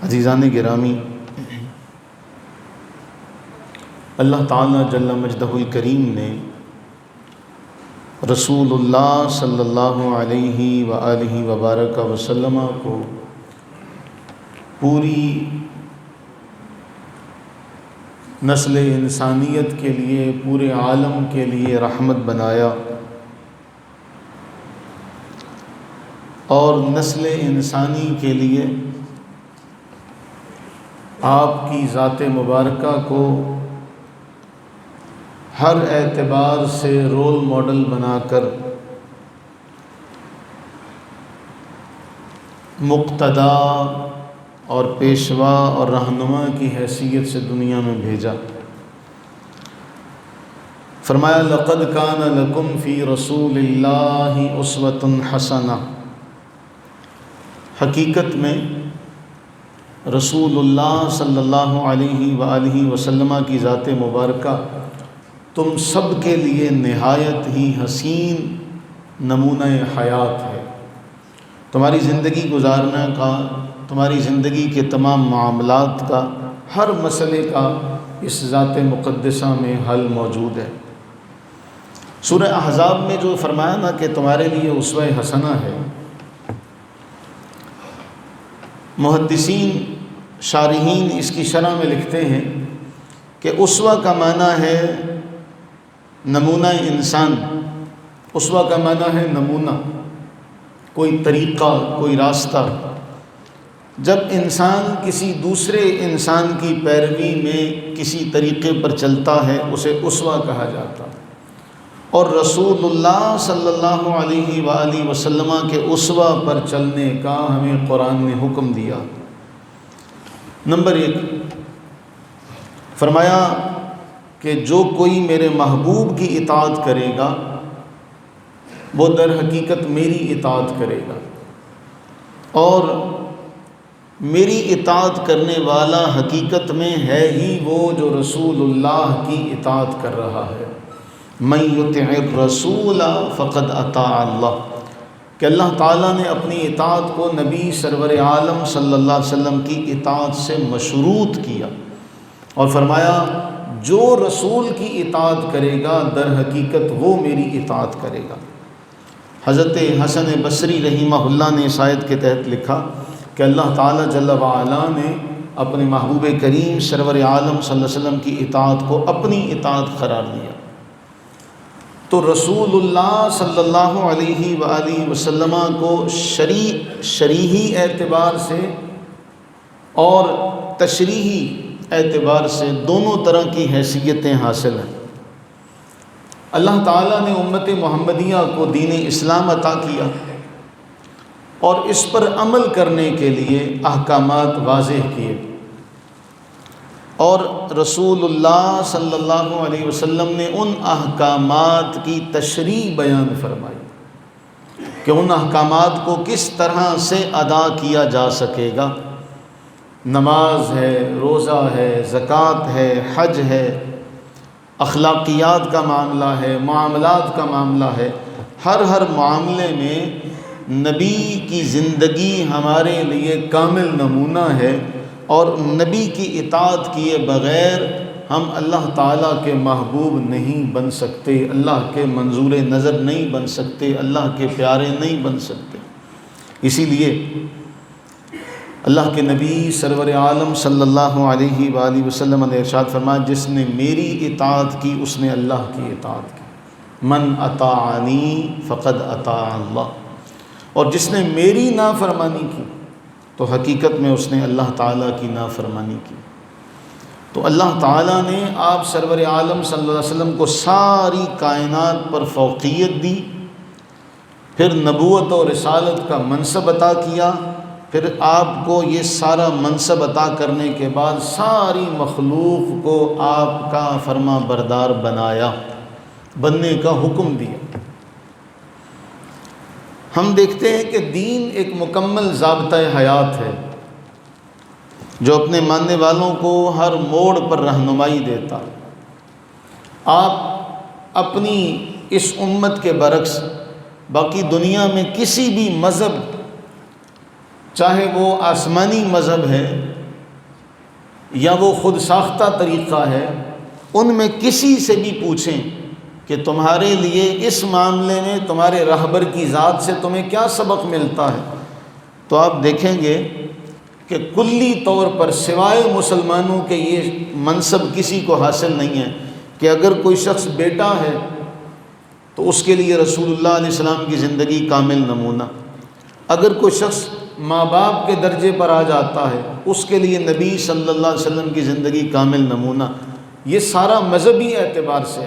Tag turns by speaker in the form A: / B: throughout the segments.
A: عزیزان گرامی، اللہ تعالیٰ جل مجدہ الکریم نے رسول اللہ صلی اللہ علیہ وآلہ وبارک وسلم کو پوری نسل انسانیت کے لیے، پورے عالم کے لیے رحمت بنایا، اور نسل انسانی کے لیے آپ کی ذات مبارکہ کو ہر اعتبار سے رول ماڈل بنا کر مقتدا اور پیشوا اور رہنما کی حیثیت سے دنیا میں بھیجا۔ فرمایا لقد کان لکم فی رسول اللہ اسوۃ حسنہ، حقیقت میں رسول اللہ صلی اللہ علیہ وآلہ وسلم کی ذات مبارکہ تم سب کے لیے نہایت ہی حسین نمونہ حیات ہے۔ تمہاری زندگی گزارنے کا، تمہاری زندگی کے تمام معاملات کا، ہر مسئلے کا اس ذات مقدسہ میں حل موجود ہے۔ سورہ احزاب میں جو فرمایا نا کہ تمہارے لیے اسوہ حسنہ ہے، محدثین شارحین اس کی شرح میں لکھتے ہیں کہ اسوہ کا معنی ہے نمونہ انسان، اسوہ کا معنی ہے نمونہ، کوئی طریقہ، کوئی راستہ۔ جب انسان کسی دوسرے انسان کی پیروی میں کسی طریقے پر چلتا ہے اسے اسوہ کہا جاتا ہے، اور رسول اللہ صلی اللہ علیہ وآلہ وسلم کے اسوہ پر چلنے کا ہمیں قرآن نے حکم دیا۔ نمبر 1 فرمایا کہ جو کوئی میرے محبوب کی اطاعت کرے گا وہ در حقیقت میری اطاعت کرے گا، اور میری اطاعت کرنے والا حقیقت میں ہے ہی وہ جو رسول اللہ کی اطاعت کر رہا ہے۔ من یطع الرسول فقد اطاع اللہ، کہ اللہ تعالیٰ نے اپنی اطاعت کو نبی سرور عالم صلی اللہ علیہ وسلم کی اطاعت سے مشروط کیا، اور فرمایا جو رسول کی اطاعت کرے گا در حقیقت وہ میری اطاعت کرے گا۔ حضرت حسن بصری رحمہ اللہ نے اس آیت کے تحت لکھا کہ اللہ تعالیٰ جل وعلا نے اپنے محبوب کریم سرور عالم صلی اللہ علیہ وسلم کی اطاعت کو اپنی اطاعت قرار دیا، تو رسول اللہ صلی اللہ علیہ وآلہ وسلم کو شرعی اعتبار سے اور تشریحی اعتبار سے دونوں طرح کی حیثیتیں حاصل ہیں۔ اللہ تعالیٰ نے امت محمدیہ کو دین اسلام عطا کیا، اور اس پر عمل کرنے کے لیے احکامات واضح کیے، اور رسول اللہ صلی اللہ علیہ وسلم نے ان احکامات کی تشریح بیان فرمائی کہ ان احکامات کو کس طرح سے ادا کیا جا سکے گا۔ نماز ہے، روزہ ہے، زکوٰۃ ہے، حج ہے، اخلاقیات کا معاملہ ہے، معاملات کا معاملہ ہے، ہر معاملے میں نبی کی زندگی ہمارے لیے کامل نمونہ ہے، اور نبی کی اطاعت کیے بغیر ہم اللہ تعالیٰ کے محبوب نہیں بن سکتے، اللہ کے منظور نظر نہیں بن سکتے، اللہ کے پیارے نہیں بن سکتے۔ اسی لیے اللہ کے نبی سرور عالم صلی اللہ علیہ وآلہ وسلم نے ارشاد فرمایا جس نے میری اطاعت کی اس نے اللہ کی اطاعت کی، من اطاعنی فقد اطاع اللہ، اور جس نے میری نافرمانی کی تو حقیقت میں اس نے اللہ تعالیٰ کی نافرمانی کی۔ تو اللہ تعالیٰ نے آپ سرور عالم صلی اللہ علیہ وسلم کو ساری کائنات پر فوقیت دی، پھر نبوت اور رسالت کا منصب عطا کیا، پھر آپ کو یہ سارا منصب عطا کرنے کے بعد ساری مخلوق کو آپ کا فرما بردار بنایا، بننے کا حکم دیا۔ ہم دیکھتے ہیں کہ دین ایک مکمل ضابطۂ حیات ہے جو اپنے ماننے والوں کو ہر موڑ پر رہنمائی دیتا۔ آپ اپنی اس امت کے برعکس باقی دنیا میں کسی بھی مذہب چاہے وہ آسمانی مذہب ہے یا وہ خود ساختہ طریقہ ہے، ان میں کسی سے بھی پوچھیں کہ تمہارے لیے اس معاملے میں تمہارے رہبر کی ذات سے تمہیں کیا سبق ملتا ہے، تو آپ دیکھیں گے کہ کلی طور پر سوائے مسلمانوں کے یہ منصب کسی کو حاصل نہیں ہے کہ اگر کوئی شخص بیٹا ہے تو اس کے لیے رسول اللہ علیہ السلام کی زندگی کامل نمونہ، اگر کوئی شخص ماں باپ کے درجے پر آ جاتا ہے اس کے لیے نبی صلی اللہ علیہ وسلم کی زندگی کامل نمونہ۔ یہ سارا مذہبی اعتبار سے۔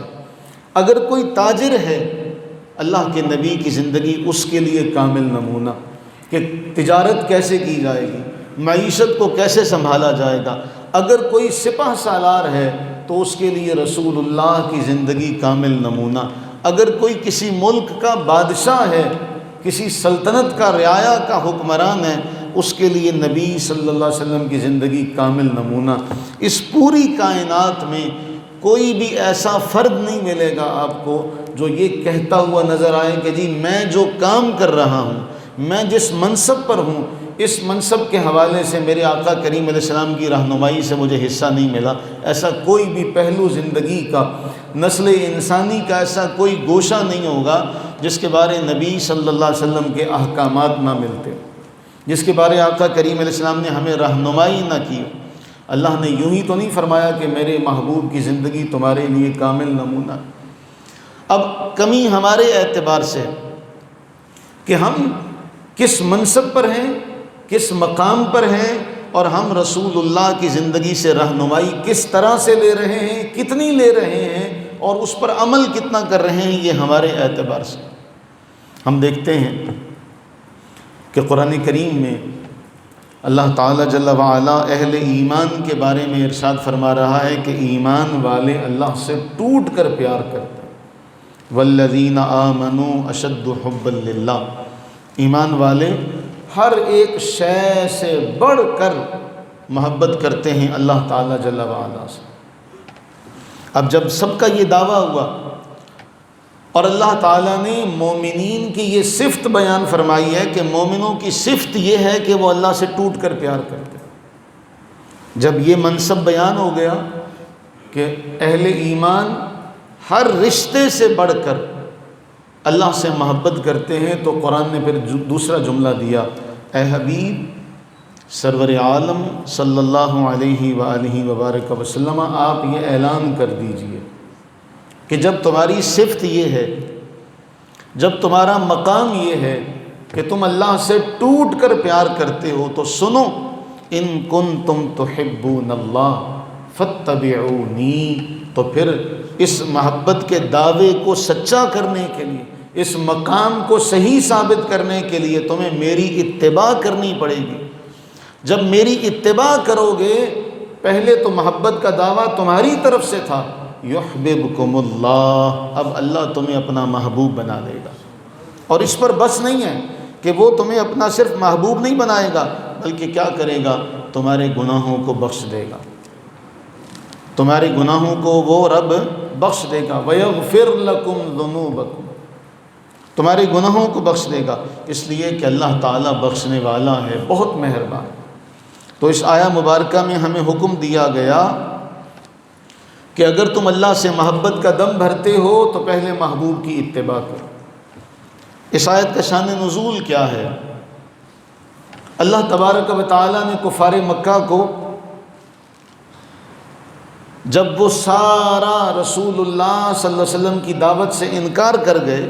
A: اگر کوئی تاجر ہے، اللہ کے نبی کی زندگی اس کے لیے کامل نمونہ کہ تجارت کیسے کی جائے گی، معیشت کو کیسے سنبھالا جائے گا۔ اگر کوئی سپہ سالار ہے تو اس کے لیے رسول اللہ کی زندگی کامل نمونہ۔ اگر کوئی کسی ملک کا بادشاہ ہے، کسی سلطنت کا رعایا کا حکمران ہے، اس کے لیے نبی صلی اللہ علیہ وسلم کی زندگی کامل نمونہ۔ اس پوری کائنات میں کوئی بھی ایسا فرد نہیں ملے گا آپ کو جو یہ کہتا ہوا نظر آئے کہ جی میں جو کام کر رہا ہوں، میں جس منصب پر ہوں، اس منصب کے حوالے سے میرے آقا کریم علیہ السلام کی رہنمائی سے مجھے حصہ نہیں ملا۔ ایسا کوئی بھی پہلو زندگی کا، نسل انسانی کا ایسا کوئی گوشہ نہیں ہوگا جس کے بارے نبی صلی اللہ علیہ وسلم کے احکامات نہ ملتے، جس کے بارے آقا کریم علیہ السلام نے ہمیں رہنمائی نہ کی۔ اللہ نے یوں ہی تو نہیں فرمایا کہ میرے محبوب کی زندگی تمہارے لیے کامل نمونہ۔ اب کمی ہمارے اعتبار سے کہ ہم کس منصب پر ہیں، کس مقام پر ہیں، اور ہم رسول اللہ کی زندگی سے رہنمائی کس طرح سے لے رہے ہیں، کتنی لے رہے ہیں، اور اس پر عمل کتنا کر رہے ہیں، یہ ہمارے اعتبار سے۔ ہم دیکھتے ہیں کہ قرآن کریم میں اللہ تعالیٰ جل وعلا اہل ایمان کے بارے میں ارشاد فرما رہا ہے کہ ایمان والے اللہ سے ٹوٹ کر پیار کرتے ہیں۔ والذین آمنوا اشد حبا للہ، ایمان والے ہر ایک شے سے بڑھ کر محبت کرتے ہیں اللہ تعالیٰ جل وعلا سے۔ اب جب سب کا یہ دعویٰ ہوا اور اللہ تعالیٰ نے مومنین کی یہ صفت بیان فرمائی ہے کہ مومنوں کی صفت یہ ہے کہ وہ اللہ سے ٹوٹ کر پیار کرتے ہیں، جب یہ منصب بیان ہو گیا کہ اہل ایمان ہر رشتے سے بڑھ کر اللہ سے محبت کرتے ہیں، تو قرآن نے پھر دوسرا جملہ دیا، اے حبیب سرور عالم صلی اللہ علیہ وآلہ وبارک وسلم، آپ یہ اعلان کر دیجئے کہ جب تمہاری صفت یہ ہے، جب تمہارا مقام یہ ہے کہ تم اللہ سے ٹوٹ کر پیار کرتے ہو، تو سنو، ان کنتم تحبون اللہ فاتبعونی، تو پھر اس محبت کے دعوے کو سچا کرنے کے لیے، اس مقام کو صحیح ثابت کرنے کے لیے تمہیں میری اتباع کرنی پڑے گی۔ جب میری اتباع کرو گے، پہلے تو محبت کا دعویٰ تمہاری طرف سے تھا، یحببکم اللہ، اب اللہ تمہیں اپنا محبوب بنا دے گا، اور اس پر بس نہیں ہے کہ وہ تمہیں اپنا صرف محبوب نہیں بنائے گا، بلکہ کیا کرے گا، تمہارے گناہوں کو بخش دے گا، تمہارے گناہوں کو وہ رب بخش دے گا، وَيَغْفِرْ لَكُمْ ذُنُوبَكُمْ، تمہارے گناہوں کو بخش دے گا، اس لیے کہ اللہ تعالیٰ بخشنے والا ہے، بہت مہربان۔ تو اس آیہ مبارکہ میں ہمیں حکم دیا گیا کہ اگر تم اللہ سے محبت کا دم بھرتے ہو تو پہلے محبوب کی اتباع کرو۔ اس آیت کا شان نزول کیا ہے؟ اللہ تبارک و تعالیٰ نے کفار مکہ کو جب وہ سارا رسول اللہ صلی اللہ علیہ وسلم کی دعوت سے انکار کر گئے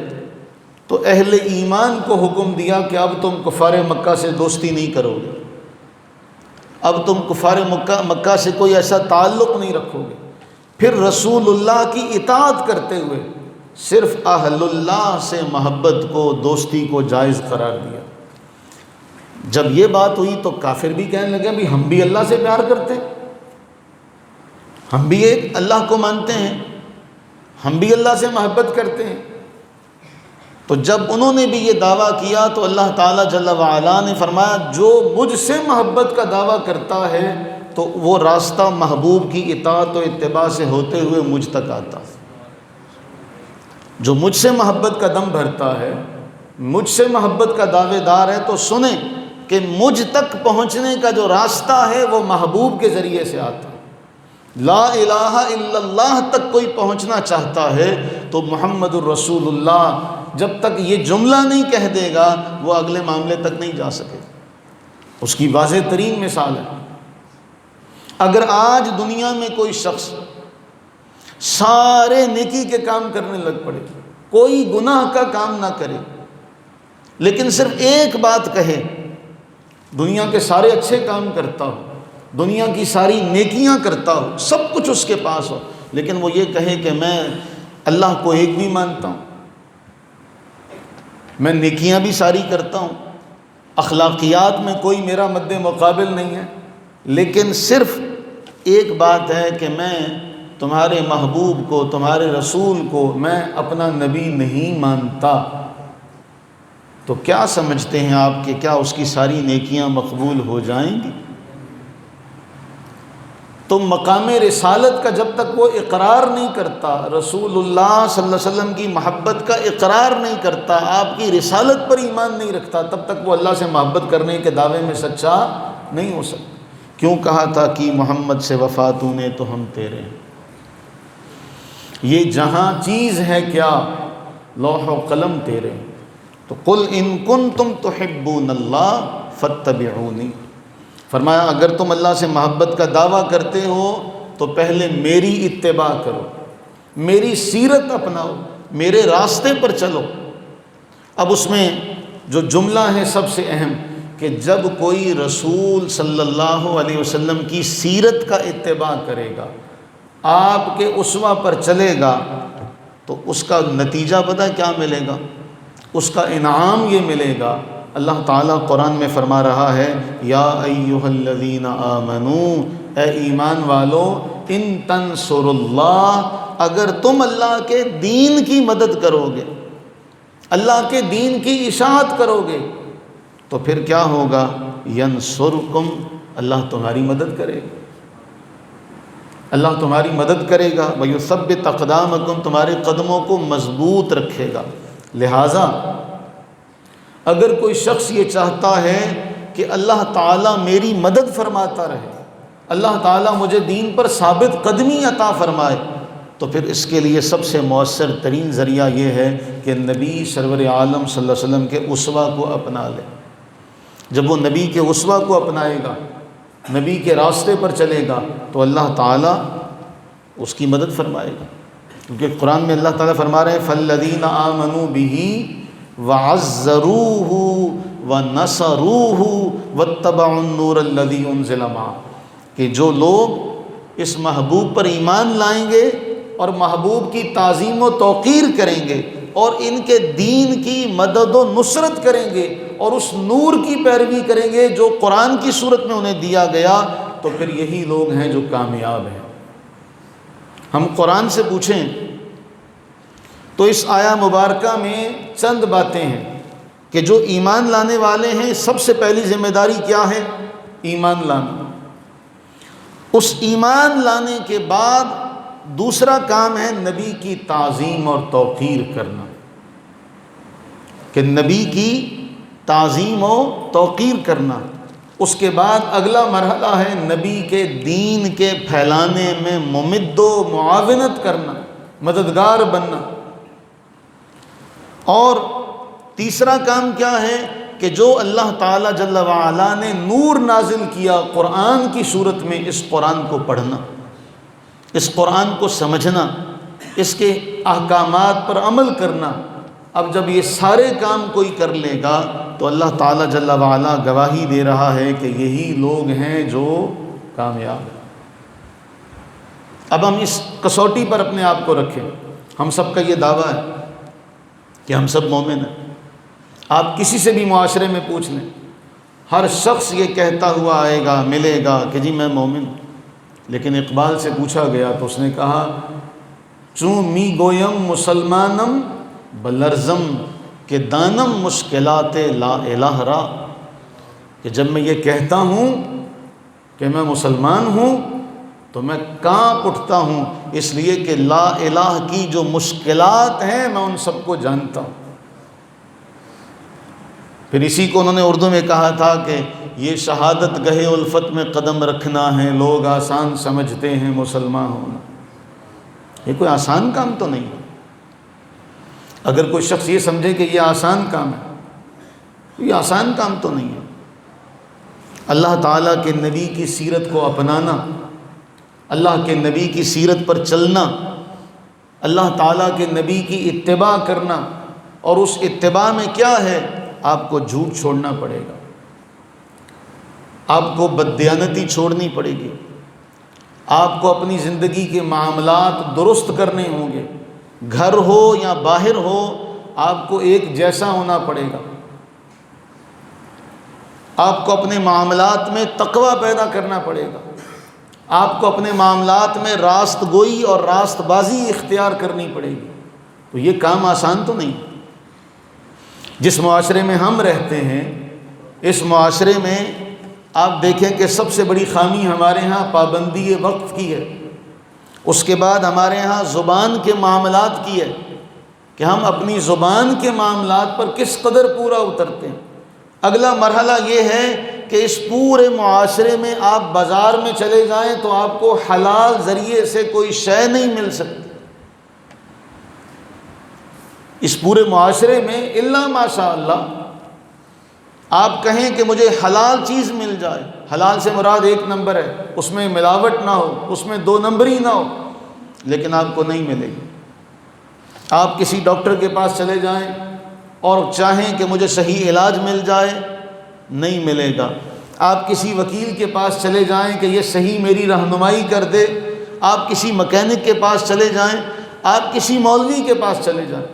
A: تو اہل ایمان کو حکم دیا کہ اب تم کفار مکہ سے دوستی نہیں کرو گے، اب تم کفار مکہ سے کوئی ایسا تعلق نہیں رکھو گے۔ پھر رسول اللہ کی اطاعت کرتے ہوئے صرف اہل اللہ سے محبت کو، دوستی کو جائز قرار دیا۔ جب یہ بات ہوئی تو کافر بھی کہنے لگے بھی ہم بھی اللہ سے پیار کرتے ہیں، ہم بھی ایک اللہ کو مانتے ہیں، ہم بھی اللہ سے محبت کرتے ہیں۔ تو جب انہوں نے بھی یہ دعویٰ کیا تو اللہ تعالیٰ جل وعلا نے فرمایا جو مجھ سے محبت کا دعویٰ کرتا ہے تو وہ راستہ محبوب کی اطاعت و اتباع سے ہوتے ہوئے مجھ تک آتا ہے۔ جو مجھ سے محبت کا دم بھرتا ہے، مجھ سے محبت کا دعوے دار ہے، تو سنیں کہ مجھ تک پہنچنے کا جو راستہ ہے وہ محبوب کے ذریعے سے آتا ہے۔ لا الہ الا اللہ تک کوئی پہنچنا چاہتا ہے تو محمد الرسول اللہ جب تک یہ جملہ نہیں کہہ دے گا وہ اگلے معاملے تک نہیں جا سکے۔ اس کی واضح ترین مثال ہے، اگر آج دنیا میں کوئی شخص سارے نیکی کے کام کرنے لگ پڑے، کوئی گناہ کا کام نہ کرے، لیکن صرف ایک بات کہے، دنیا کے سارے اچھے کام کرتا ہو، دنیا کی ساری نیکیاں کرتا ہو، سب کچھ اس کے پاس ہو، لیکن وہ یہ کہے کہ میں اللہ کو ایک بھی مانتا ہوں، میں نیکیاں بھی ساری کرتا ہوں، اخلاقیات میں کوئی میرا مد مقابل نہیں ہے، لیکن صرف ایک بات ہے کہ میں تمہارے محبوب کو، تمہارے رسول کو میں اپنا نبی نہیں مانتا، تو کیا سمجھتے ہیں آپ کہ کیا اس کی ساری نیکیاں مقبول ہو جائیں گی؟ تو مقام رسالت کا جب تک وہ اقرار نہیں کرتا، رسول اللہ صلی اللہ علیہ وسلم کی محبت کا اقرار نہیں کرتا، آپ کی رسالت پر ایمان نہیں رکھتا، تب تک وہ اللہ سے محبت کرنے کے دعوے میں سچا نہیں ہو سکتا۔ کیوں کہا تھا کہ محمد سے وفا تو نے تو ہم تیرے ہیں؟ یہ جہاں چیز ہے کیا، لوح و قلم تیرے ہیں۔ تو قل ان کنتم تحبون اللہ فاتبعونی، فرمایا اگر تم اللہ سے محبت کا دعویٰ کرتے ہو تو پہلے میری اتباع کرو، میری سیرت اپناؤ، میرے راستے پر چلو۔ اب اس میں جو جملہ ہے سب سے اہم کہ جب کوئی رسول صلی اللہ علیہ وسلم کی سیرت کا اتباع کرے گا، آپ کے اسوہ پر چلے گا، تو اس کا نتیجہ پتہ کیا ملے گا؟ اس کا انعام یہ ملے گا، اللہ تعالیٰ قرآن میں فرما رہا ہے یا ایھا الذین آمنو، اے ایمان والو، ان تنصروا اللہ، اگر تم اللہ کے دین کی مدد کرو گے، اللہ کے دین کی اشاعت کرو گے، تو پھر کیا ہوگا؟ ینصرکم، اللہ تمہاری مدد کرے گا، اللہ تمہاری مدد کرے گا، ویثبت اقدامکم، تمہارے قدموں کو مضبوط رکھے گا۔ لہٰذا اگر کوئی شخص یہ چاہتا ہے کہ اللہ تعالیٰ میری مدد فرماتا رہے، اللہ تعالیٰ مجھے دین پر ثابت قدمی عطا فرمائے، تو پھر اس کے لیے سب سے مؤثر ترین ذریعہ یہ ہے کہ نبی سرور عالم صلی اللہ علیہ وسلم کے اسوہ کو اپنا لے۔ جب وہ نبی کے اسوہ کو اپنائے گا، نبی کے راستے پر چلے گا، تو اللہ تعالیٰ اس کی مدد فرمائے گا، کیونکہ قرآن میں اللہ تعالیٰ فرما رہے ہیں فَالَّذِينَ آمَنُوا بِهِ وَعَزَّرُوهُ وَنَصَرُوهُ وَاتَّبَعُوا النُّورَ الَّذِي أُنزِلَ مَعَهُ، کہ جو لوگ اس محبوب پر ایمان لائیں گے اور محبوب کی تعظیم و توقیر کریں گے اور ان کے دین کی مدد و نصرت کریں گے اور اس نور کی پیروی کریں گے جو قرآن کی صورت میں انہیں دیا گیا، تو پھر یہی لوگ ہیں جو کامیاب ہیں۔ ہم قرآن سے پوچھیں تو اس آیا مبارکہ میں چند باتیں ہیں کہ جو ایمان لانے والے ہیں سب سے پہلی ذمہ داری کیا ہے؟ ایمان لانا۔ اس ایمان لانے کے بعد دوسرا کام ہے نبی کی تعظیم اور توقیر کرنا، کہ نبی کی تعظیم و توقیر کرنا۔ اس کے بعد اگلا مرحلہ ہے نبی کے دین کے پھیلانے میں ممد و معاونت کرنا، مددگار بننا۔ اور تیسرا کام کیا ہے کہ جو اللہ تعالیٰ جل وعلا نے نور نازل کیا قرآن کی صورت میں، اس قرآن کو پڑھنا، اس قرآن کو سمجھنا، اس کے احکامات پر عمل کرنا۔ اب جب یہ سارے کام کوئی کر لے گا تو اللہ تعالیٰ جل وعلا گواہی دے رہا ہے کہ یہی لوگ ہیں جو کامیاب ہیں۔ اب ہم اس کسوٹی پر اپنے آپ کو رکھیں، ہم سب کا یہ دعویٰ ہے کہ ہم سب مومن ہیں۔ آپ کسی سے بھی معاشرے میں پوچھ لیں، ہر شخص یہ کہتا ہوا آئے گا، ملے گا کہ جی میں مومن ہوں، لیکن اقبال سے پوچھا گیا تو اس نے کہا چون می گویم مسلمانم بلرزم کہ دانم مشکلات لا الہ را، کہ جب میں یہ کہتا ہوں کہ میں مسلمان ہوں تو میں کانپ اٹھتا ہوں، اس لیے کہ لا الہ کی جو مشکلات ہیں میں ان سب کو جانتا ہوں۔ پھر اسی کو انہوں نے اردو میں کہا تھا کہ یہ شہادت گہے الفت میں قدم رکھنا ہے، لوگ آسان سمجھتے ہیں مسلمان ہونا۔ یہ کوئی آسان کام تو نہیں ہے۔ اگر کوئی شخص یہ سمجھے کہ یہ آسان کام ہے، یہ آسان کام تو نہیں ہے۔ اللہ تعالیٰ کے نبی کی سیرت کو اپنانا، اللہ کے نبی کی سیرت پر چلنا، اللہ تعالیٰ کے نبی کی اتباع کرنا، اور اس اتباع میں کیا ہے؟ آپ کو جھوٹ چھوڑنا پڑے گا، آپ کو بددیانتی چھوڑنی پڑے گی، آپ کو اپنی زندگی کے معاملات درست کرنے ہوں گے، گھر ہو یا باہر ہو آپ کو ایک جیسا ہونا پڑے گا، آپ کو اپنے معاملات میں تقوی پیدا کرنا پڑے گا، آپ کو اپنے معاملات میں راست گوئی اور راست بازی اختیار کرنی پڑے گی۔ تو یہ کام آسان تو نہیں۔ جس معاشرے میں ہم رہتے ہیں، اس معاشرے میں آپ دیکھیں کہ سب سے بڑی خامی ہمارے ہاں پابندی وقت کی ہے، اس کے بعد ہمارے ہاں زبان کے معاملات کی ہے کہ ہم اپنی زبان کے معاملات پر کس قدر پورا اترتے ہیں۔ اگلا مرحلہ یہ ہے کہ اس پورے معاشرے میں آپ بازار میں چلے جائیں تو آپ کو حلال ذریعے سے کوئی شے نہیں مل سکتی۔ اس پورے معاشرے میں الا ماشاء اللہ آپ کہیں کہ مجھے حلال چیز مل جائے، حلال سے مراد ایک نمبر ہے، اس میں ملاوٹ نہ ہو، اس میں دو نمبری نہ ہو، لیکن آپ کو نہیں ملے گی۔ آپ کسی ڈاکٹر کے پاس چلے جائیں اور چاہیں کہ مجھے صحیح علاج مل جائے، نہیں ملے گا۔ آپ کسی وکیل کے پاس چلے جائیں کہ یہ صحیح میری رہنمائی کر دے، آپ کسی مکینک کے پاس چلے جائیں، آپ کسی مولوی کے پاس چلے جائیں،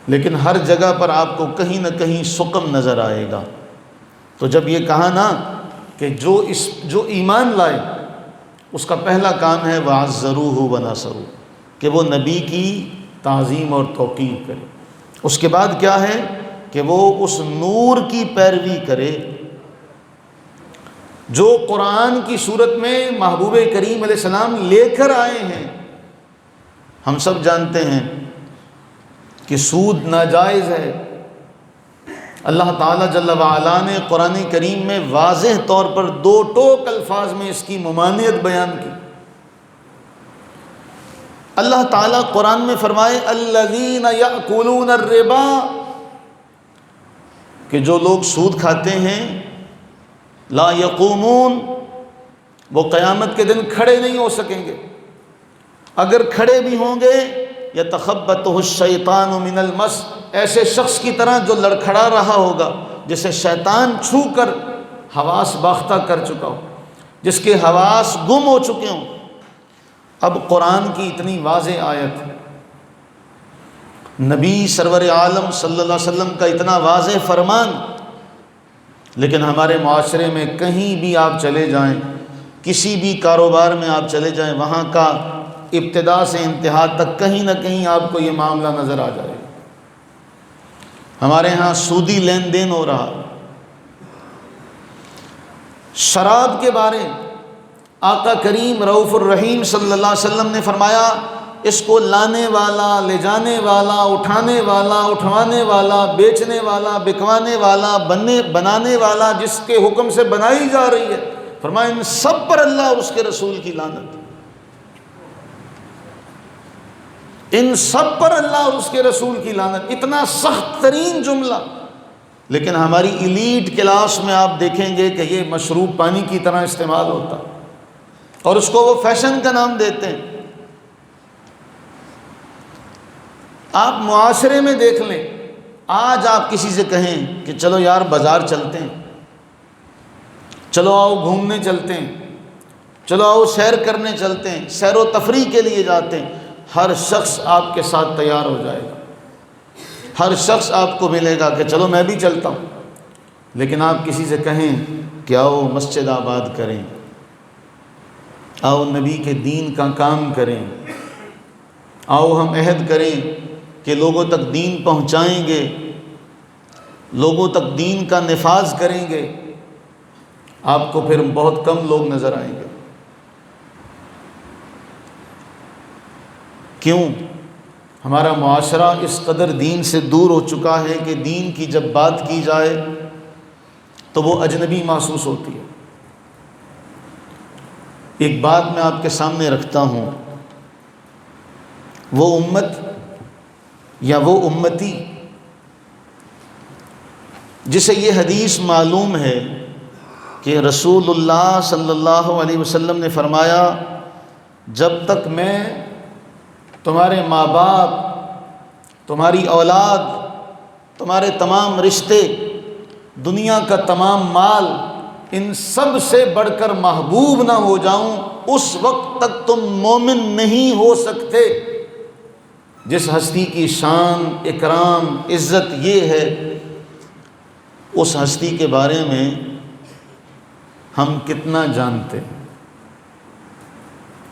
A: لیکن ہر جگہ پر آپ کو کہیں نہ کہیں سقم نظر آئے گا۔ تو جب یہ کہا نا کہ جو ایمان لائے اس کا پہلا کام ہے وَعَزَّرُوهُ وَنَصَرُوهُ، کہ وہ نبی کی تعظیم اور توقیر کرے۔ اس کے بعد کیا ہے کہ وہ اس نور کی پیروی کرے جو قرآن کی صورت میں محبوب کریم علیہ السلام لے کر آئے ہیں۔ ہم سب جانتے ہیں کہ سود ناجائز ہے۔ اللہ تعالیٰ جل وعلا نے قرآن کریم میں واضح طور پر دو ٹوک الفاظ میں اس کی ممانعت بیان کی۔ اللہ تعالیٰ قرآن میں فرمائے الذین یأکلون الربا، کہ جو لوگ سود کھاتے ہیں، لا یقومون، وہ قیامت کے دن کھڑے نہیں ہو سکیں گے، اگر کھڑے بھی ہوں گے یتخبطہ الشیطان من المس، ایسے شخص کی طرح جو لڑکھڑا رہا ہوگا، جسے شیطان چھو کر حواس باختہ کر چکا ہو، جس کے حواس گم ہو چکے ہوں۔ اب قرآن کی اتنی واضح آیت، نبی سرور عالم صلی اللہ علیہ وسلم کا اتنا واضح فرمان، لیکن ہمارے معاشرے میں کہیں بھی آپ چلے جائیں، کسی بھی کاروبار میں آپ چلے جائیں، وہاں کا ابتدا سے انتہا تک کہیں نہ کہیں آپ کو یہ معاملہ نظر آ جائے گا۔ ہمارے ہاں سودی لین دین ہو رہا۔ شراب کے بارے آقا کریم رؤوف الرحیم صلی اللہ علیہ وسلم نے فرمایا، اس کو لانے والا، لے جانے والا، اٹھانے والا، اٹھوانے والا، بیچنے والا، بکوانے والا، بنانے والا، جس کے حکم سے بنائی جا رہی ہے، فرمایا ان سب پر اللہ اور اس کے رسول کی لعنت، ان سب پر اللہ اور اس کے رسول کی لعنت۔ اتنا سخت ترین جملہ، لیکن ہماری ایلیٹ کلاس میں آپ دیکھیں گے کہ یہ مشروب پانی کی طرح استعمال ہوتا، اور اس کو وہ فیشن کا نام دیتے ہیں۔ آپ معاشرے میں دیکھ لیں، آج آپ کسی سے کہیں کہ چلو یار بازار چلتے ہیں، چلو آؤ گھومنے چلتے ہیں، چلو آؤ سیر کرنے چلتے ہیں، سیر و تفریح کے لیے جاتے ہیں، ہر شخص آپ کے ساتھ تیار ہو جائے گا، ہر شخص آپ کو ملے گا کہ چلو میں بھی چلتا ہوں۔ لیکن آپ کسی سے کہیں کہ آؤ مسجد آباد کریں، آؤ نبی کے دین کا کام کریں، آؤ ہم عہد کریں کہ لوگوں تک دین پہنچائیں گے، لوگوں تک دین کا نفاذ کریں گے، آپ کو پھر بہت کم لوگ نظر آئیں گے۔ کیوں؟ ہمارا معاشرہ اس قدر دین سے دور ہو چکا ہے کہ دین کی جب بات کی جائے تو وہ اجنبی محسوس ہوتی ہے۔ ایک بات میں آپ کے سامنے رکھتا ہوں، وہ امت یا وہ امتی جسے یہ حدیث معلوم ہے کہ رسول اللہ صلی اللہ علیہ وسلم نے فرمایا، جب تک میں تمہارے ماں باپ، تمہاری اولاد، تمہارے تمام رشتے، دنیا کا تمام مال، ان سب سے بڑھ کر محبوب نہ ہو جاؤں، اس وقت تک تم مومن نہیں ہو سکتے۔ جس ہستی کی شان، اکرام، عزت یہ ہے، اس ہستی کے بارے میں ہم کتنا جانتے ہیں؟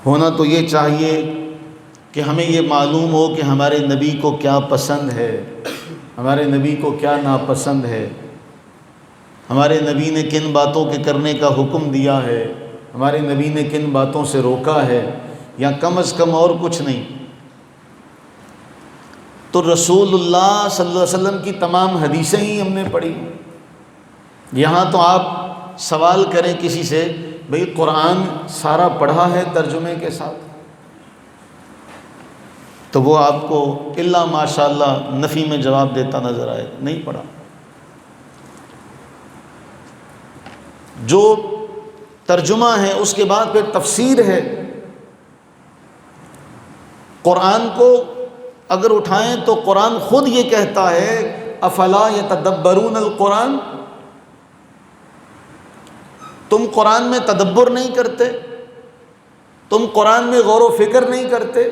A: ہونا تو یہ چاہیے کہ ہمیں یہ معلوم ہو کہ ہمارے نبی کو کیا پسند ہے، ہمارے نبی کو کیا ناپسند ہے، ہمارے نبی نے کن باتوں کے کرنے کا حکم دیا ہے، ہمارے نبی نے کن باتوں سے روکا ہے، یا کم از کم اور کچھ نہیں تو رسول اللہ صلی اللہ علیہ وسلم کی تمام حدیثیں ہی ہم نے پڑھی۔ یہاں تو آپ سوال کریں کسی سے، بھئی قرآن سارا پڑھا ہے ترجمے کے ساتھ؟ تو وہ آپ کو الا ماشاء اللہ نفی میں جواب دیتا نظر آئے گا، نہیں پڑھا۔ جو ترجمہ ہے اس کے بعد پھر تفسیر ہے۔ قرآن کو اگر اٹھائیں تو قرآن خود یہ کہتا ہے، افلا یتدبرون القرآن، تم قرآن میں تدبر نہیں کرتے، تم قرآن میں غور و فکر نہیں کرتے۔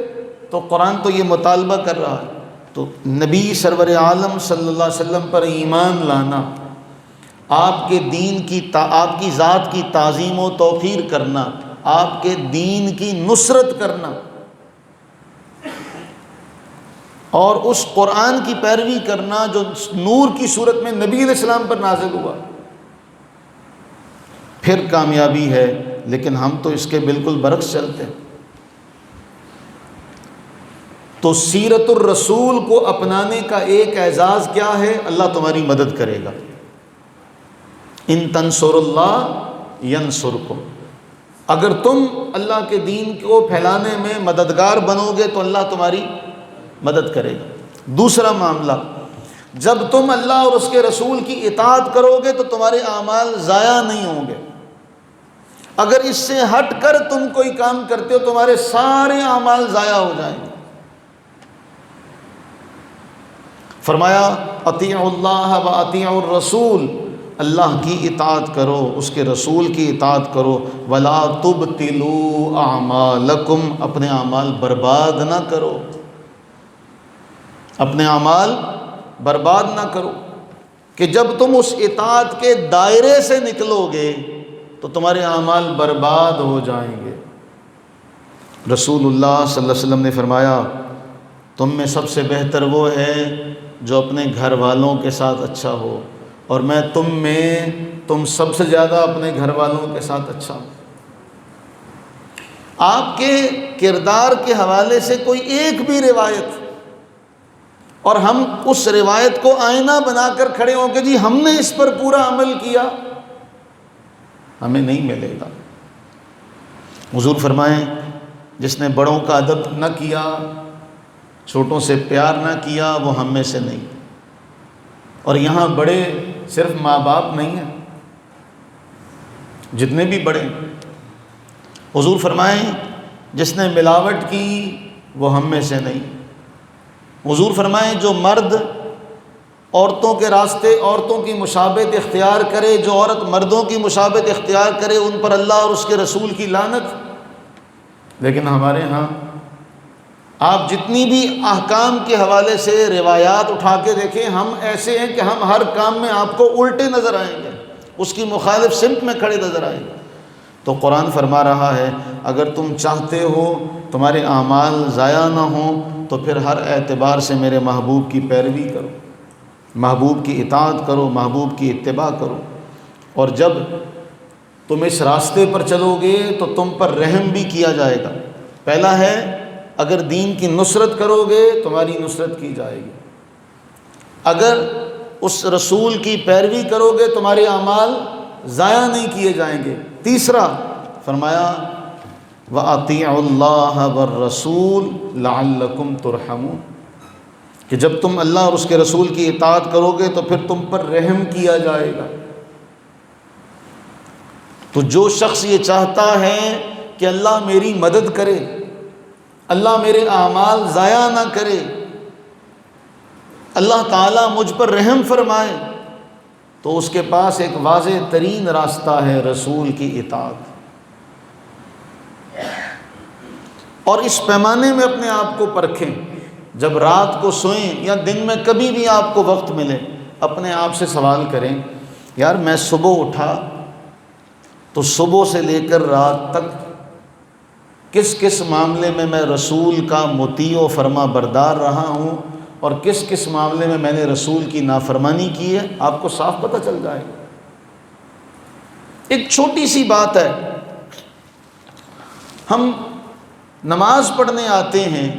A: تو قرآن تو یہ مطالبہ کر رہا ہے۔ تو نبی سرور عالم صلی اللہ علیہ وسلم پر ایمان لانا، آپ کے دین کی آپ کی ذات کی تعظیم و توقیر کرنا، آپ کے دین کی نصرت کرنا، اور اس قرآن کی پیروی کرنا جو نور کی صورت میں نبی علیہ السلام پر نازل ہوا، پھر کامیابی ہے۔ لیکن ہم تو اس کے بالکل برعکس چلتے ہیں۔ تو سیرت الرسول کو اپنانے کا ایک اعزاز کیا ہے؟ اللہ تمہاری مدد کرے گا۔ ان تنصر اللہ ینصرکم، اگر تم اللہ کے دین کو پھیلانے میں مددگار بنو گے تو اللہ تمہاری مدد کرے گا۔ دوسرا معاملہ، جب تم اللہ اور اس کے رسول کی اطاعت کرو گے تو تمہارے اعمال ضائع نہیں ہوں گے۔ اگر اس سے ہٹ کر تم کوئی کام کرتے ہو تمہارے سارے اعمال ضائع ہو جائیں گے۔ فرمایا اطیعوا اللہ و اطیعوا الرسول، اللہ کی اطاعت کرو، اس کے رسول کی اطاعت کرو، ولا تبطلوا اعمالکم، اپنے اعمال برباد نہ کرو، اپنے اعمال برباد نہ کرو، کہ جب تم اس اطاعت کے دائرے سے نکلو گے تو تمہارے اعمال برباد ہو جائیں گے۔ رسول اللہ صلی اللہ علیہ وسلم نے فرمایا، تم میں سب سے بہتر وہ ہے جو اپنے گھر والوں کے ساتھ اچھا ہو، اور میں تم سب سے زیادہ اپنے گھر والوں کے ساتھ اچھا ہوں۔ آپ کے کردار کے حوالے سے کوئی ایک بھی روایت، اور ہم اس روایت کو آئینہ بنا کر کھڑے ہوں کہ جی ہم نے اس پر پورا عمل کیا، ہمیں نہیں ملے گا۔ حضور فرمائیں، جس نے بڑوں کا ادب نہ کیا، چھوٹوں سے پیار نہ کیا، وہ ہم میں سے نہیں۔ اور یہاں بڑے صرف ماں باپ نہیں ہیں، جتنے بھی بڑے، حضور فرمائیں جس نے ملاوٹ کی وہ ہم میں سے نہیں۔ حضور فرمائیں جو مرد عورتوں کے راستے عورتوں کی مشابہت اختیار کرے، جو عورت مردوں کی مشابہت اختیار کرے، ان پر اللہ اور اس کے رسول کی لعنت۔ لیکن ہمارے ہاں آپ جتنی بھی احکام کے حوالے سے روایات اٹھا کے دیکھیں، ہم ایسے ہیں کہ ہم ہر کام میں آپ کو الٹے نظر آئیں گے، اس کی مخالف سمت میں کھڑے نظر آئیں گے۔ تو قرآن فرما رہا ہے، اگر تم چاہتے ہو تمہارے اعمال ضائع نہ ہوں تو پھر ہر اعتبار سے میرے محبوب کی پیروی کرو، محبوب کی اطاعت کرو، محبوب کی اتباع کرو۔ اور جب تم اس راستے پر چلو گے تو تم پر رحم بھی کیا جائے گا۔ پہلا ہے اگر دین کی نصرت کرو گے تمہاری نصرت کی جائے گی، اگر اس رسول کی پیروی کرو گے تمہارے اعمال ضائع نہیں کیے جائیں گے۔ تیسرا فرمایا وَأَطِيعُوا اللَّهَ وَالرَّسُولَ لَعَلَّكُمْ تُرْحَمُونَ، کہ جب تم اللہ اور اس کے رسول کی اطاعت کرو گے تو پھر تم پر رحم کیا جائے گا۔ تو جو شخص یہ چاہتا ہے کہ اللہ میری مدد کرے، اللہ میرے اعمال ضائع نہ کرے، اللہ تعالیٰ مجھ پر رحم فرمائے، تو اس کے پاس ایک واضح ترین راستہ ہے رسول کی اطاعت۔ اور اس پیمانے میں اپنے آپ کو پرکھیں، جب رات کو سوئیں یا دن میں کبھی بھی آپ کو وقت ملے، اپنے آپ سے سوال کریں، یار میں صبح اٹھا تو صبح سے لے کر رات تک کس کس معاملے میں رسول کا مطیع و فرما بردار رہا ہوں اور کس کس معاملے میں نے رسول کی نافرمانی کی ہے، آپ کو صاف پتہ چل جائے گا۔ ایک چھوٹی سی بات ہے، ہم نماز پڑھنے آتے ہیں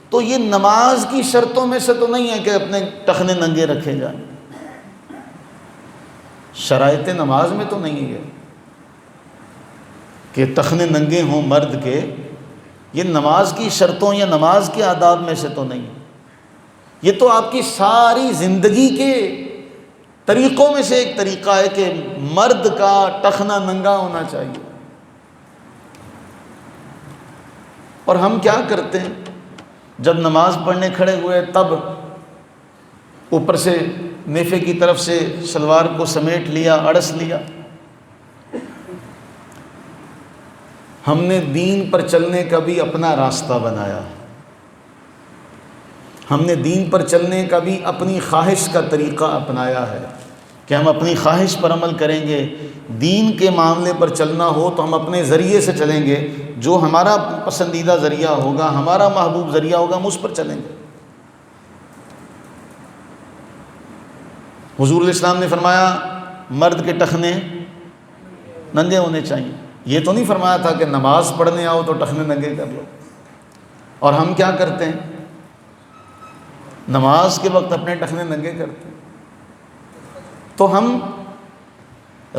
A: تو یہ نماز کی شرطوں میں سے تو نہیں ہے کہ اپنے ٹخنے ننگے رکھے جائیں، شرائط نماز میں تو نہیں ہے کہ ٹخنے ننگے ہوں مرد کے، یہ نماز کی شرطوں یا نماز کے آداب میں سے تو نہیں ہے، یہ تو آپ کی ساری زندگی کے طریقوں میں سے ایک طریقہ ہے کہ مرد کا ٹخنا ننگا ہونا چاہیے۔ اور ہم کیا کرتے ہیں، جب نماز پڑھنے کھڑے ہوئے تب اوپر سے نیفے کی طرف سے شلوار کو سمیٹ لیا، اڑس لیا۔ ہم نے دین پر چلنے کا بھی اپنا راستہ بنایا، ہم نے دین پر چلنے کا بھی اپنی خواہش کا طریقہ اپنایا ہے کہ ہم اپنی خواہش پر عمل کریں گے۔ دین کے معاملے پر چلنا ہو تو ہم اپنے ذریعے سے چلیں گے، جو ہمارا پسندیدہ ذریعہ ہوگا، ہمارا محبوب ذریعہ ہوگا، ہم اس پر چلیں گے۔ حضور علیہ السلام نے فرمایا مرد کے ٹخنے ننگے ہونے چاہیے، یہ تو نہیں فرمایا تھا کہ نماز پڑھنے آؤ تو ٹخنے ننگے کر لو۔ اور ہم کیا کرتے ہیں، نماز کے وقت اپنے ٹخنے ننگے کرتے ہیں۔ تو ہم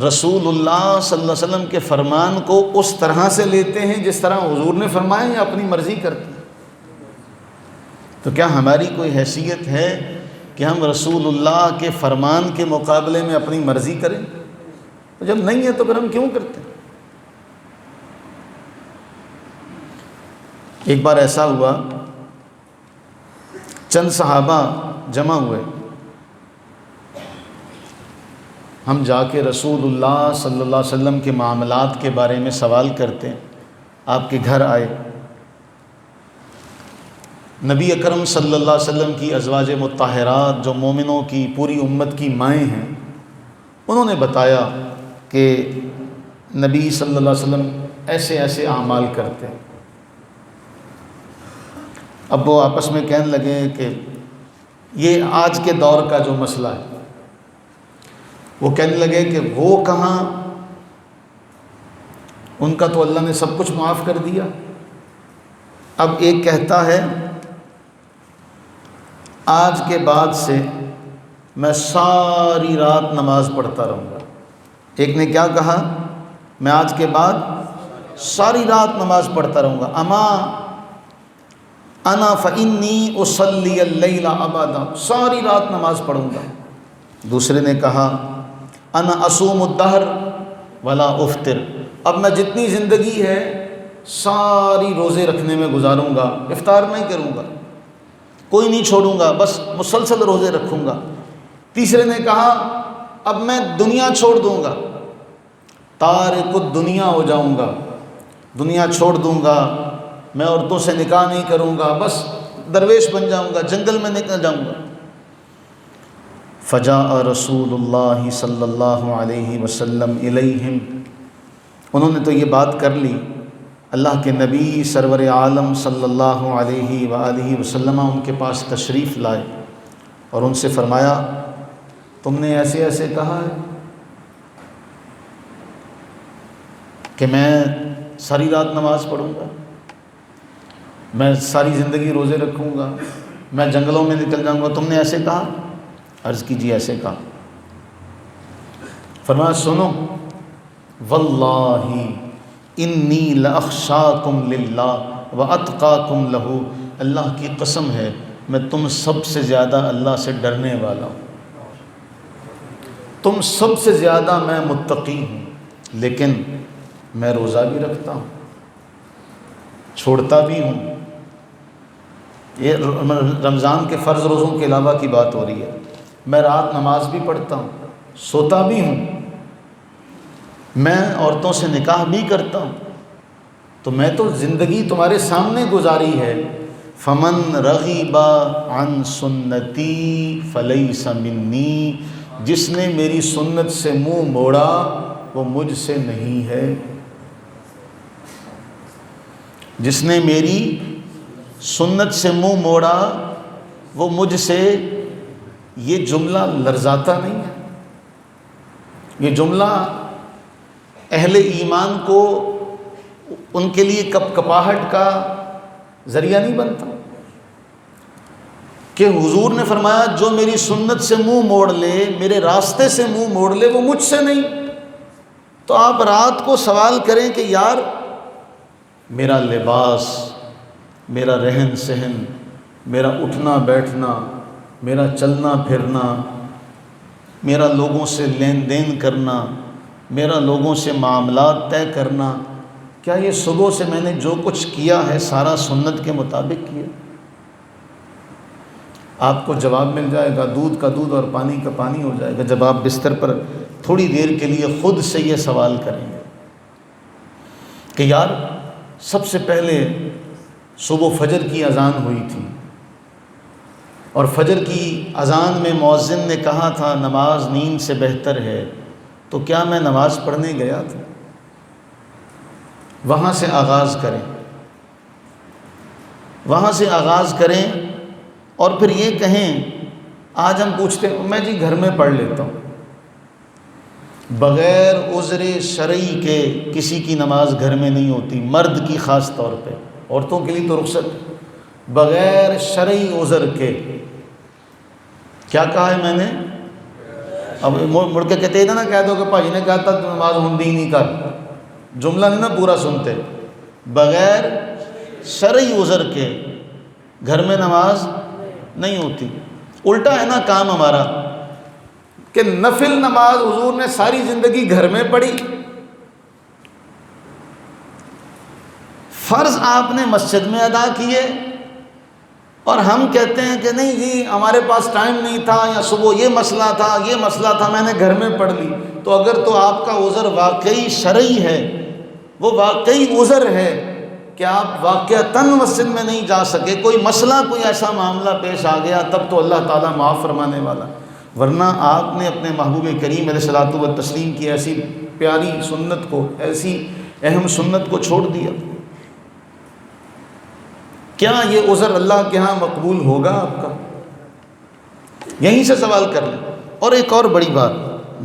A: رسول اللہ صلی اللہ علیہ وسلم کے فرمان کو اس طرح سے لیتے ہیں جس طرح حضور نے فرمایا، یا اپنی مرضی کرتے ہیں؟ تو کیا ہماری کوئی حیثیت ہے کہ ہم رسول اللہ کے فرمان کے مقابلے میں اپنی مرضی کریں؟ تو جب نہیں ہے تو پھر ہم کیوں کرتے ہیں؟ ایک بار ایسا ہوا، چند صحابہ جمع ہوئے، ہم جا کے رسول اللہ صلی اللہ علیہ وسلم کے معاملات کے بارے میں سوال کرتے ہیں، آپ کے گھر آئے۔ نبی اکرم صلی اللہ علیہ وسلم کی ازواج مطہرات جو مومنوں کی پوری امت کی مائیں ہیں، انہوں نے بتایا کہ نبی صلی اللہ علیہ وسلم ایسے ایسے اعمال کرتے ہیں۔ اب وہ آپس میں کہنے لگے کہ یہ آج کے دور کا جو مسئلہ ہے، وہ کہنے لگے کہ وہ کہاں، ان کا تو اللہ نے سب کچھ معاف کر دیا۔ اب ایک کہتا ہے آج کے بعد سے میں ساری رات نماز پڑھتا رہوں گا، ایک نے کیا کہا، میں آج کے بعد ساری رات نماز پڑھتا رہوں گا، اما انا فانی اصلی اللیل ابدا، ساری رات نماز پڑھوں گا۔ دوسرے نے کہا انا اصوم الدہر ولا افطر، اب میں جتنی زندگی ہے ساری روزے رکھنے میں گزاروں گا، افطار نہیں کروں گا، کوئی نہیں چھوڑوں گا، بس مسلسل روزے رکھوں گا۔ تیسرے نے کہا اب میں دنیا چھوڑ دوں گا، تارک الدنیا ہو جاؤں گا، دنیا چھوڑ دوں گا، میں عورتوں سے نکاح نہیں کروں گا، بس درویش بن جاؤں گا، جنگل میں نکل جاؤں گا۔ فجاء رسول اللہ صلی اللہ علیہ وسلم الیہم، انہوں نے تو یہ بات کر لی، اللہ کے نبی سرور عالم صلی اللہ علیہ وآلہ وسلم ان کے پاس تشریف لائے اور ان سے فرمایا تم نے ایسے ایسے کہا ہے کہ میں ساری رات نماز پڑھوں گا، میں ساری زندگی روزے رکھوں گا، میں جنگلوں میں نکل جاؤں گا، تم نے ایسے کہا؟ عرض کیجیے ایسے کہا۔ فرمایا سنو، واللہ انی لاخشاکم للہ واتقاکم لہ، اللہ کی قسم ہے میں تم سب سے زیادہ اللہ سے ڈرنے والا ہوں، تم سب سے زیادہ میں متقی ہوں، لیکن میں روزہ بھی رکھتا ہوں، چھوڑتا بھی ہوں۔ یہ رمضان کے فرض روزوں کے علاوہ کی بات ہو رہی ہے۔ میں رات نماز بھی پڑھتا ہوں، سوتا بھی ہوں، میں عورتوں سے نکاح بھی کرتا ہوں، تو میں تو زندگی تمہارے سامنے گزاری ہے۔ فمن رغب عن سنتی فلیس منی، جس نے میری سنت سے منہ موڑا وہ مجھ سے نہیں ہے۔ جس نے میری سنت سے منہ موڑا وہ مجھ سے، یہ جملہ لرزاتا نہیں ہے؟ یہ جملہ اہل ایمان کو ان کے لیے کپ کپاہٹ کا ذریعہ نہیں بنتا کہ حضور نے فرمایا جو میری سنت سے منہ موڑ لے، میرے راستے سے منہ موڑ لے وہ مجھ سے نہیں۔ تو آپ رات کو سوال کریں کہ یار میرا لباس، میرا رہن سہن، میرا اٹھنا بیٹھنا، میرا چلنا پھرنا، میرا لوگوں سے لین دین کرنا، میرا لوگوں سے معاملات طے کرنا، کیا یہ صبح سے میں نے جو کچھ کیا ہے سارا سنت کے مطابق کیا؟ آپ کو جواب مل جائے گا، دودھ کا دودھ اور پانی کا پانی ہو جائے گا جب آپ بستر پر تھوڑی دیر کے لیے خود سے یہ سوال کریں گے کہ یار سب سے پہلے صبح فجر کی اذان ہوئی تھی، اور فجر کی اذان میں مؤذن نے کہا تھا نماز نیند سے بہتر ہے، تو کیا میں نماز پڑھنے گیا تھا؟ وہاں سے آغاز کریں، وہاں سے آغاز کریں، اور پھر یہ کہیں، آج ہم پوچھتے ہیں میں جی گھر میں پڑھ لیتا ہوں، بغیر عذر شرعی کے کسی کی نماز گھر میں نہیں ہوتی، مرد کی خاص طور پہ، عورتوں کے لیے تو رخصت، بغیر شرعی عذر کے۔ کیا کہا ہے میں نے؟ اب مڑ کے کہتے ہیں نا، کہہ دو کہ بھائی نے کہا تھا تو نماز ہندی نہیں کر، جملہ نہیں نا پورا سنتے، بغیر شرعی عذر کے گھر میں نماز نہیں ہوتی۔ الٹا ہے نا کام ہمارا کہ نفل نماز حضور نے ساری زندگی گھر میں پڑھی، فرض آپ نے مسجد میں ادا کیے، اور ہم کہتے ہیں کہ نہیں جی ہمارے پاس ٹائم نہیں تھا، یا صبح یہ مسئلہ تھا یہ مسئلہ تھا میں نے گھر میں پڑھ لی۔ تو اگر تو آپ کا عذر واقعی شرعی ہے، وہ واقعی عذر ہے کہ آپ واقعتاً مسجد میں نہیں جا سکے، کوئی مسئلہ کوئی ایسا معاملہ پیش آ گیا، تب تو اللہ تعالیٰ معاف فرمانے والا، ورنہ آپ نے اپنے محبوب کریم علیہ الصلوۃ والتسلیم کی ایسی پیاری سنت کو، ایسی اہم سنت کو چھوڑ دیا۔ کیا یہ عذر اللہ کے ہاں مقبول ہوگا آپ کا؟ یہیں سے سوال کر لیں۔ اور ایک اور بڑی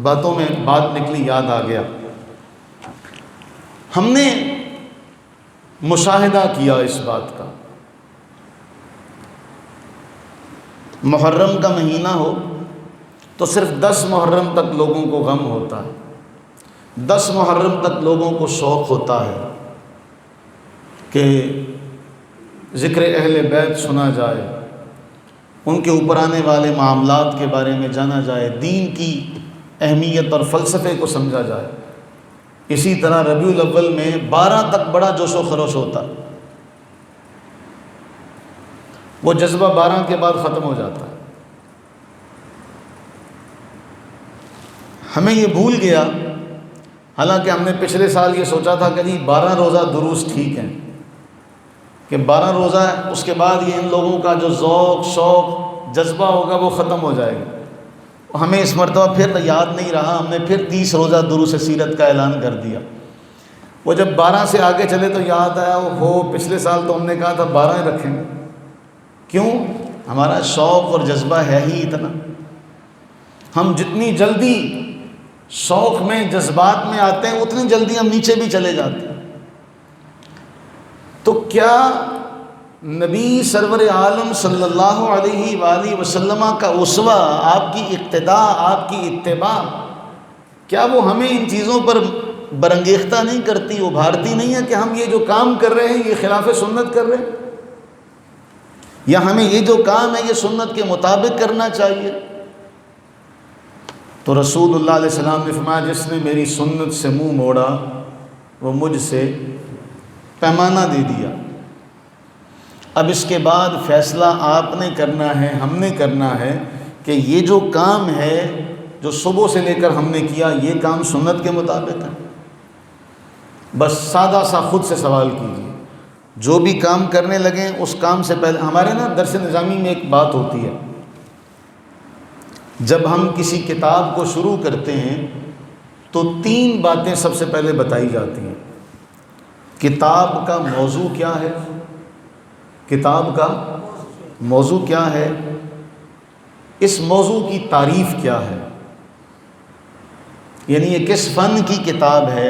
A: باتوں میں بات نکلی، یاد آ گیا، ہم نے مشاہدہ کیا اس بات کا، محرم کا مہینہ ہو تو صرف 10 محرم تک لوگوں کو غم ہوتا ہے، 10 محرم تک لوگوں کو شوق ہوتا ہے کہ ذکر اہل بیت سنا جائے، ان کے اوپر آنے والے معاملات کے بارے میں جانا جائے، دین کی اہمیت اور فلسفے کو سمجھا جائے۔ اسی طرح ربیع الاول میں 12 تک بڑا جوش و خروش ہوتا، وہ جذبہ 12 کے بعد ختم ہو جاتا ہے۔ ہمیں یہ بھول گیا، حالانکہ ہم نے پچھلے سال یہ سوچا تھا کہ جی 12 روزہ دروس ٹھیک ہیں، کہ 12 روزہ ہے، اس کے بعد یہ ان لوگوں کا جو ذوق شوق جذبہ ہوگا وہ ختم ہو جائے گا۔ ہمیں اس مرتبہ پھر یاد نہیں رہا، ہم نے پھر 30 روزہ دروس سیرت کا اعلان کر دیا۔ وہ جب 12 سے آگے چلے تو یاد آیا ہو پچھلے سال تو ہم نے کہا تھا 12 ہی رکھیں گے۔ کیوں؟ ہمارا شوق اور جذبہ ہے ہی اتنا، ہم جتنی جلدی شوق میں جذبات میں آتے ہیں اتنی جلدی ہم نیچے بھی چلے جاتے ہیں۔ تو کیا نبی سرور عالم صلی اللہ علیہ وآلہ وسلم کا اسوہ، آپ کی اقتداء، آپ کی اتباع، کیا وہ ہمیں ان چیزوں پر برانگیختہ نہیں کرتی، ابھارتی نہیں ہے کہ ہم یہ جو کام کر رہے ہیں یہ خلاف سنت کر رہے ہیں، یا ہمیں یہ جو کام ہے یہ سنت کے مطابق کرنا چاہیے؟ تو رسول اللہ علیہ السلام نے فرمایا جس نے میری سنت سے منہ موڑا وہ مجھ سے پیمانہ دے دیا۔ اب اس کے بعد فیصلہ آپ نے کرنا ہے، ہم نے کرنا ہے کہ یہ جو کام ہے جو صبح سے لے کر ہم نے کیا یہ کام سنت کے مطابق ہے۔ بس سادہ سا خود سے سوال کیجیے، جو بھی کام کرنے لگیں اس کام سے پہلے، ہمارے نا درس نظامی میں ایک بات ہوتی ہے، جب ہم کسی کتاب کو شروع کرتے ہیں تو 3 باتیں سب سے پہلے بتائی جاتی ہیں۔ کتاب کا موضوع کیا ہے، کتاب کا موضوع کیا ہے، اس موضوع کی تعریف کیا ہے، یعنی یہ کس فن کی کتاب ہے،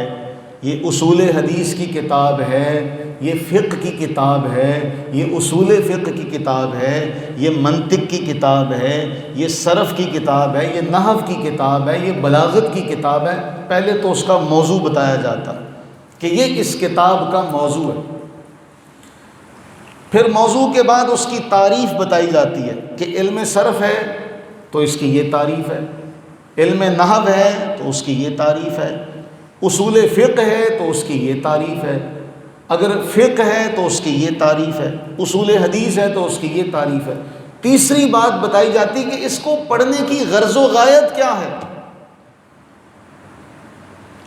A: یہ اصول حدیث کی کتاب ہے، یہ فقہ کی کتاب ہے، یہ اصول فقہ کی کتاب ہے، یہ منطق کی کتاب ہے، یہ صرف کی کتاب ہے، یہ نحو کی کتاب ہے، یہ بلاغت کی کتاب ہے۔ پہلے تو اس کا موضوع بتایا جاتا ہے کہ یہ اس کتاب کا موضوع ہے، پھر موضوع کے بعد اس کی تعریف بتائی جاتی ہے کہ علم صرف ہے تو اس کی یہ تعریف ہے، علم نحو ہے تو اس کی یہ تعریف ہے، اصول فقہ ہے تو اس کی یہ تعریف ہے، اگر فقہ ہے تو اس کی یہ تعریف ہے، اصول حدیث ہے تو اس کی یہ تعریف ہے۔ تیسری بات بتائی جاتی کہ اس کو پڑھنے کی غرض و غایت کیا ہے،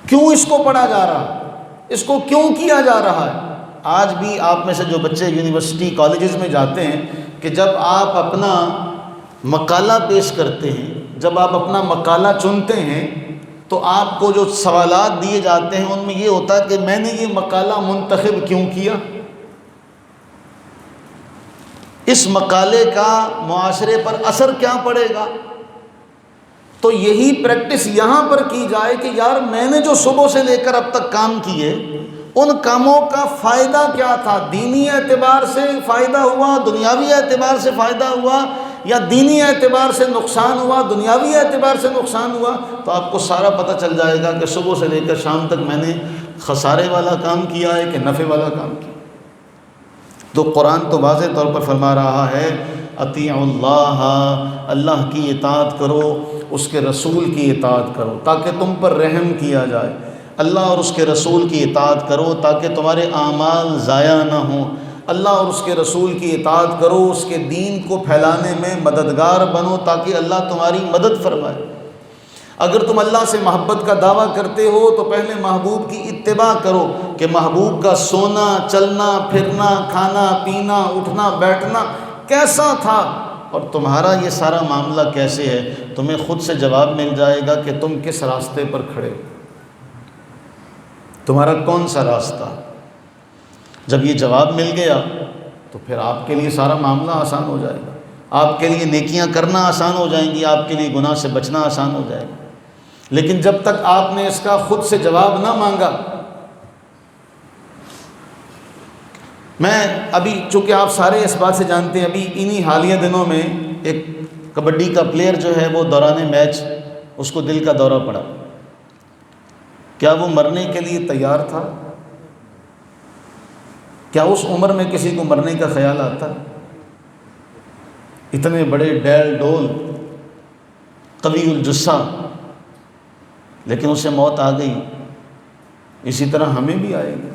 A: کیوں اس کو پڑھا جا رہا ہے، اس کو کیوں کیا جا رہا ہے۔ آج بھی آپ میں سے جو بچے یونیورسٹی کالجز میں جاتے ہیں کہ جب آپ اپنا مقالہ پیش کرتے ہیں، جب آپ اپنا مقالہ چنتے ہیں تو آپ کو جو سوالات دیے جاتے ہیں ان میں یہ ہوتا ہے کہ میں نے یہ مقالہ منتخب کیوں کیا، اس مقالے کا معاشرے پر اثر کیا پڑے گا۔ تو یہی پریکٹس یہاں پر کی جائے کہ یار میں نے جو صبح سے لے کر اب تک کام کیے ان کاموں کا فائدہ کیا تھا، دینی اعتبار سے فائدہ ہوا، دنیاوی اعتبار سے فائدہ ہوا، یا دینی اعتبار سے نقصان ہوا، دنیاوی اعتبار سے نقصان ہوا، تو آپ کو سارا پتہ چل جائے گا کہ صبح سے لے کر شام تک میں نے خسارے والا کام کیا ہے کہ نفع والا کام کیا۔ تو قرآن تو واضح طور پر فرما رہا ہے اطیعوا اللہ، اللہ کی اطاعت کرو، اس کے رسول کی اطاعت کرو تاکہ تم پر رحم کیا جائے، اللہ اور اس کے رسول کی اطاعت کرو تاکہ تمہارے اعمال ضائع نہ ہوں، اللہ اور اس کے رسول کی اطاعت کرو، اس کے دین کو پھیلانے میں مددگار بنو تاکہ اللہ تمہاری مدد فرمائے۔ اگر تم اللہ سے محبت کا دعویٰ کرتے ہو تو پہلے محبوب کی اتباع کرو کہ محبوب کا سونا، چلنا، پھرنا، کھانا، پینا، اٹھنا، بیٹھنا کیسا تھا اور تمہارا یہ سارا معاملہ کیسے ہے، تمہیں خود سے جواب مل جائے گا کہ تم کس راستے پر کھڑے ہو، تمہارا کون سا راستہ۔ جب یہ جواب مل گیا تو پھر آپ کے لیے سارا معاملہ آسان ہو جائے گا، آپ کے لیے نیکیاں کرنا آسان ہو جائیں گی، آپ کے لیے گناہ سے بچنا آسان ہو جائے گا۔ لیکن جب تک آپ نے اس کا خود سے جواب نہ مانگا، میں ابھی چونکہ آپ سارے اس بات سے جانتے ہیں، ابھی انہی حالیہ دنوں میں ایک کبڈی کا پلیئر جو ہے وہ دوران میچ اس کو دل کا دورہ پڑا، کیا وہ مرنے کے لیے تیار تھا؟ کیا اس عمر میں کسی کو مرنے کا خیال آتا؟ اتنے بڑے ڈیل ڈول قوی الجثہ، لیکن اسے موت آ گئی۔ اسی طرح ہمیں بھی آئے گی،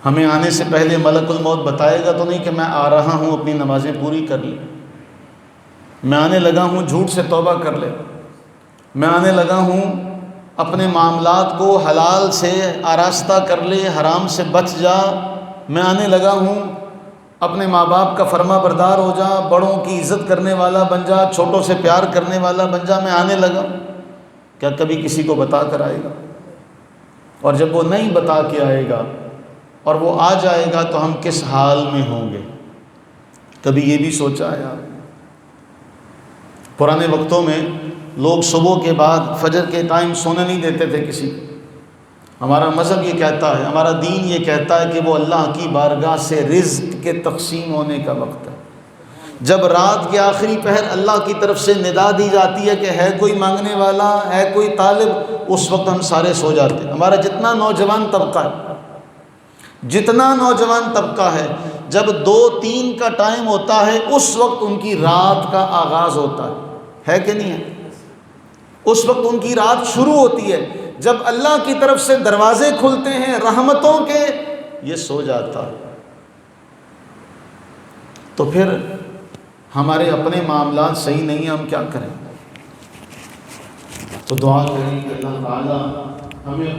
A: ہمیں آنے سے پہلے ملک الموت بتائے گا تو نہیں کہ میں آ رہا ہوں اپنی نمازیں پوری کر لی، میں آنے لگا ہوں جھوٹ سے توبہ کر لے، میں آنے لگا ہوں اپنے معاملات کو حلال سے آراستہ کر لے، حرام سے بچ جا، میں آنے لگا ہوں اپنے ماں باپ کا فرما بردار ہو جا، بڑوں کی عزت کرنے والا بن جا، چھوٹوں سے پیار کرنے والا بن جا، میں آنے لگا۔ کیا کبھی کسی کو بتا کر آئے گا؟ اور جب وہ نہیں بتا کے آئے گا اور وہ آ جائے گا تو ہم کس حال میں ہوں گے؟ کبھی یہ بھی سوچا ہے آپ؟ پرانے وقتوں میں لوگ صبح کے بعد فجر کے ٹائم سونے نہیں دیتے تھے کسی کو، ہمارا مذہب یہ کہتا ہے، ہمارا دین یہ کہتا ہے کہ وہ اللہ کی بارگاہ سے رزق کے تقسیم ہونے کا وقت ہے۔ جب رات کے آخری پہر اللہ کی طرف سے ندا دی جاتی ہے کہ ہے کوئی مانگنے والا، ہے کوئی طالب، اس وقت ہم سارے سو جاتے ہیں۔ ہمارا جتنا نوجوان طبقہ ہے، جب 2-3 کا ٹائم ہوتا ہے اس وقت ان کی رات کا آغاز ہوتا ہے کہ نہیں ہے؟ اس وقت ان کی رات شروع ہوتی ہے۔ جب اللہ کی طرف سے دروازے کھلتے ہیں رحمتوں کے، یہ سو جاتا ہے۔ تو پھر ہمارے اپنے معاملات صحیح نہیں ہیں، ہم کیا کریں؟ تو دعا کریں کہ اللہ تعالیٰ ہمیں